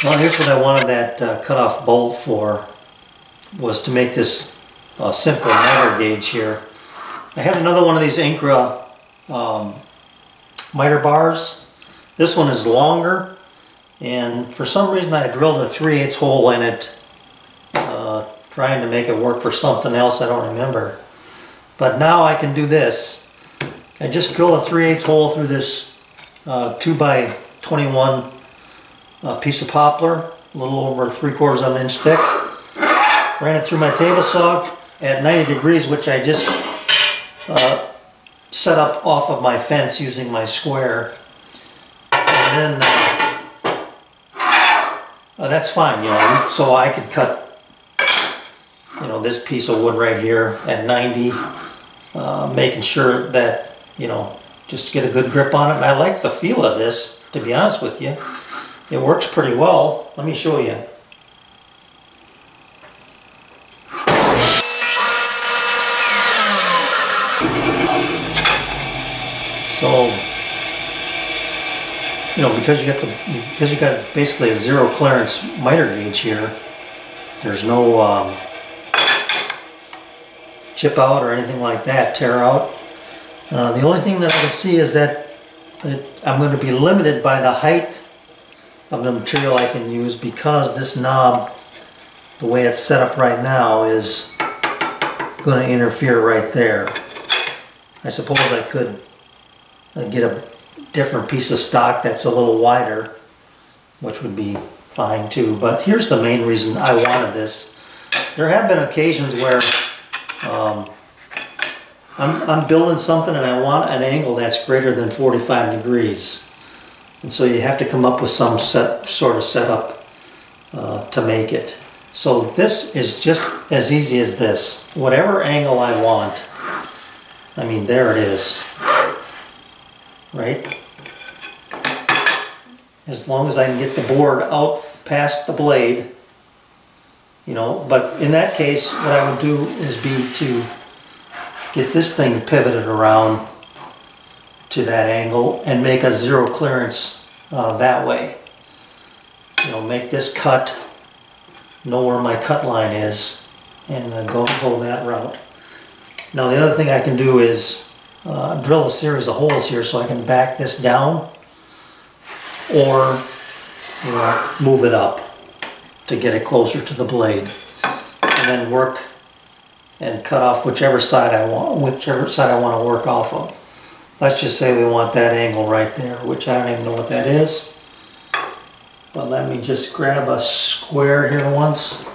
Well, here's what I wanted that cutoff bolt for, was to make this simple miter gauge here. I have another one of these Incra miter bars. This one is longer, and for some reason I drilled a 3/8 hole in it, trying to make it work for something else I don't remember. But now I can do this. I just drill a 3/8 hole through this 2x21 piece of poplar, a little over 3/4 of an inch thick. Ran it through my table saw at 90 degrees, which I just set up off of my fence using my square. And then that's fine, you know, so I could cut, you know, this piece of wood right here at 90, making sure that, you know, just to get a good grip on it. And I like the feel of this, to be honest with you. It works pretty well. Let me show you. So, you know, because you got basically a zero clearance miter gauge here, there's no chip out or anything like that, tear out. The only thing that I can see is that I'm going to be limited by the height of the material I can use, because this knob, the way it's set up right now, is going to interfere right there. I suppose I could get a different piece of stock that's a little wider, which would be fine too. But here's the main reason I wanted this. There have been occasions where I'm building something and I want an angle that's greater than 45 degrees. And so you have to come up with some sort of setup to make it. So this is just as easy as this. Whatever angle I want, I mean, there it is, right? As long as I can get the board out past the blade, you know. But in that case, what I would do is to get this thing pivoted around to that angle and make a zero clearance that way. You know, make this cut, know where my cut line is, and go that route. Now the other thing I can do is drill a series of holes here so I can back this down, or, you know, move it up to get it closer to the blade, and then work and cut off whichever side I want to work off of. Let's just say we want that angle right there, which I don't even know what that is. But let me just grab a square here once.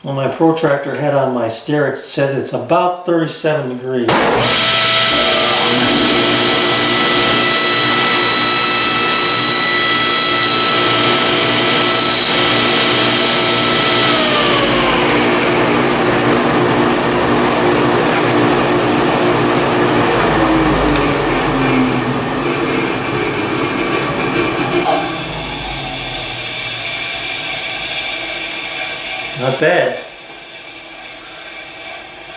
On my protractor head on my stair, it says it's about 37 degrees. Not bad.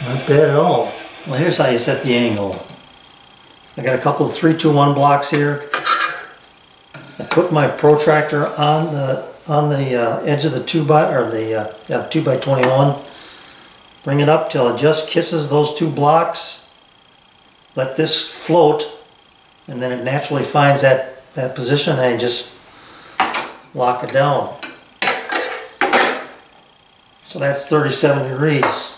Not bad at all. Well, here's how you set the angle. I got a couple of 3-2-1 blocks here. I put my protractor on the edge of the 2x21. Bring it up till it just kisses those two blocks. Let this float, and then it naturally finds that position, and I just lock it down. So that's 37 degrees.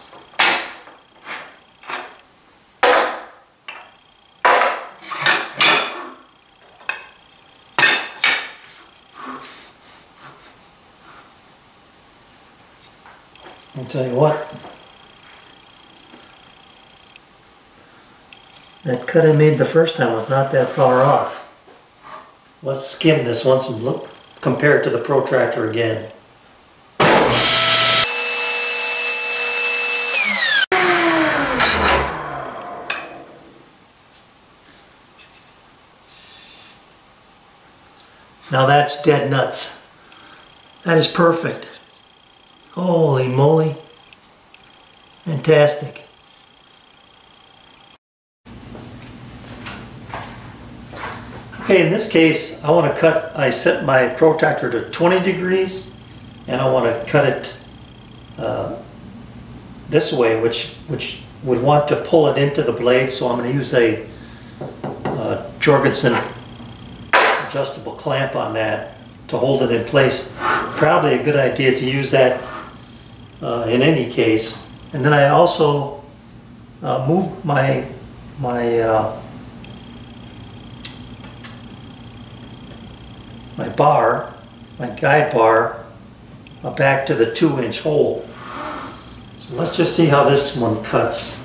I'll tell you what, that cut I made the first time was not that far off. Let's skim this once and look, compare it to the protractor again. Now that's dead nuts. That is perfect. Holy moly. Fantastic. Okay, in this case, I set my protractor to 20 degrees, and I want to cut it this way, which would want to pull it into the blade, so I'm going to use a Jorgensen adjustable clamp on that to hold it in place. Probably a good idea to use that in any case. And then I also moved my guide bar back to the 2-inch hole. So let's just see how this one cuts.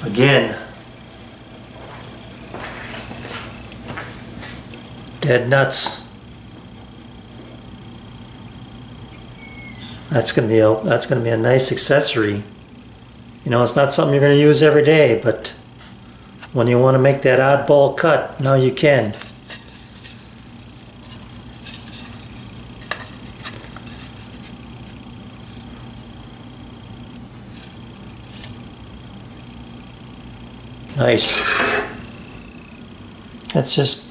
Again, dead nuts. That's gonna be a nice accessory. You know, it's not something you're gonna use every day, but when you want to make that oddball cut, now you can. Nice. That's just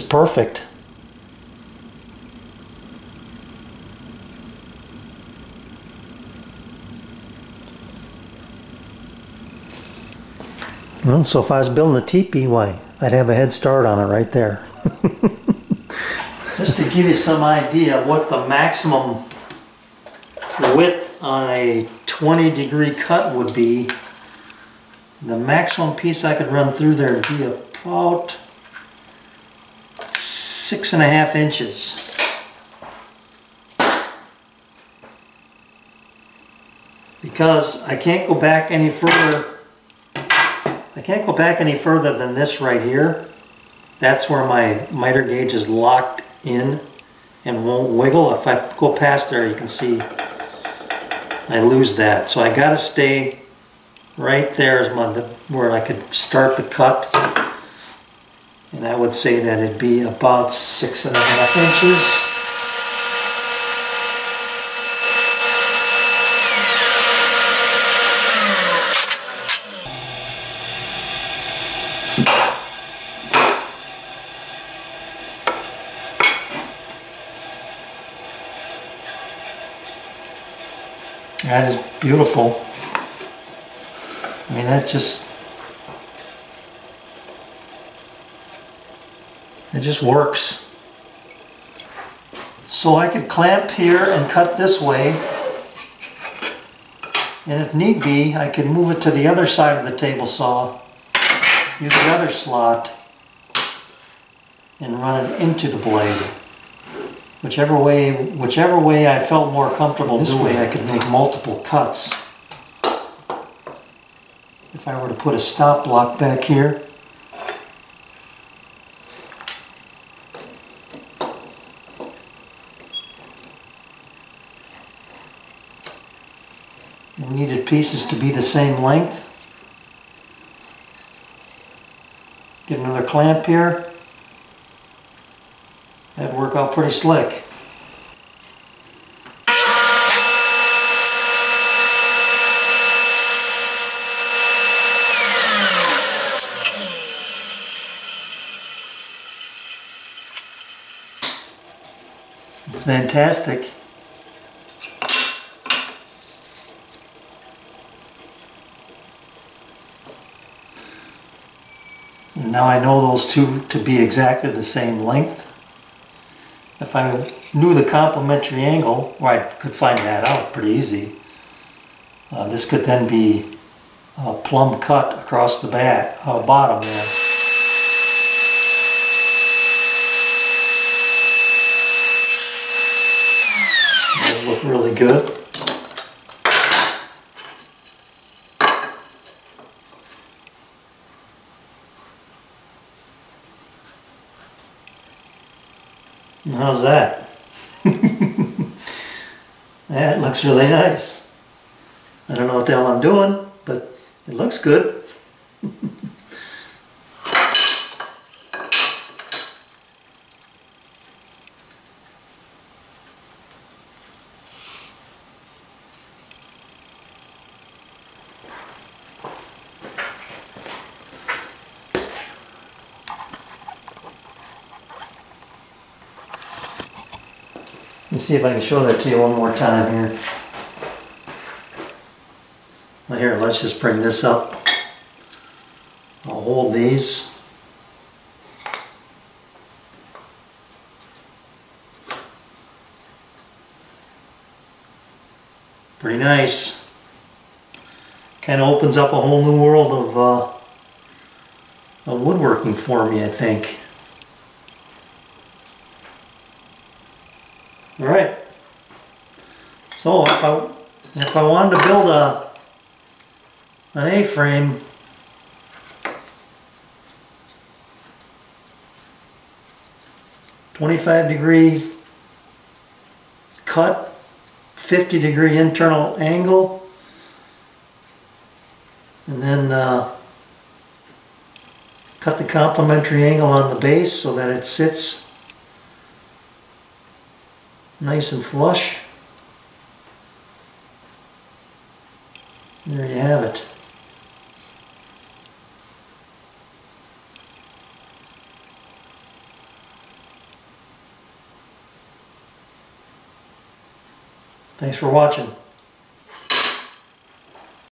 perfect. Well, so if I was building a teepee, why, I'd have a head start on it right there. Just to give you some idea of what the maximum width on a 20-degree cut would be, the maximum piece I could run through there would be about 6.5 inches. Because I can't go back any further. I can't go back any further than this right here. That's where my miter gauge is locked in and won't wiggle. If I go past there, you can see I lose that. So I gotta stay right there is where I could start the cut, and I would say that it'd be about 6.5 inches. That is beautiful. I mean, it just works. So I could clamp here and cut this way, and if need be, I could move it to the other side of the table saw, use the other slot, and run it into the blade. Whichever way I felt more comfortable. This way I could make multiple cuts. If I were to put a stop block back here, I needed pieces to be the same length. Get another clamp here. That'd work out pretty slick. It's fantastic. And now I know those two to be exactly the same length. If I knew the complementary angle, or I could find that out pretty easy, this could then be a plumb cut across the bottom there. Those look really good. How's that? That looks really nice. I don't know what the hell I'm doing, but it looks good. Let me see if I can show that to you one more time here. Well, here, let's just bring this up. I'll hold these. Pretty nice. Kind of opens up a whole new world of woodworking for me, I think. All right. So if I wanted to build an A-frame, .25 degrees cut, 50-degree internal angle, and then cut the complementary angle on the base so that it sits nice and flush. There you have it. Thanks for watching.